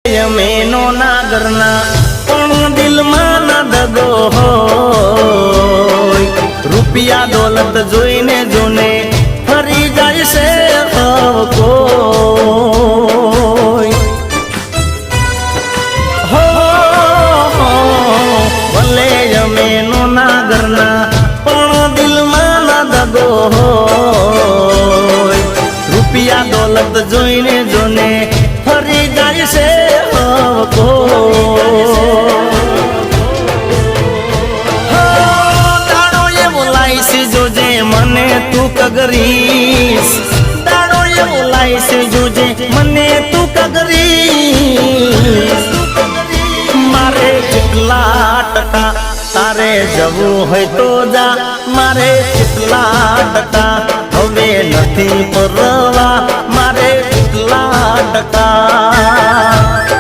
મેનો નાગરના પણ દિલમાં ના દગો હોય રૂપિયા દોલત જોઈને જોને ફરી જાય છે કોઈ હો ભલે મેનો નાગરના પણ દિલમાં ના દગો હોય રૂપિયા દોલત જોઈને જોને ફરી જાય છે દાડો એ બોલાઈશ જોજે મને તું કગરીશ દાડો એ બોલાઈશ જોજે મને તું કગરીશ મારે કેટલા ટકા તારે જવું હોય તો જા મારે કેટલા ટકા હવે નથી પર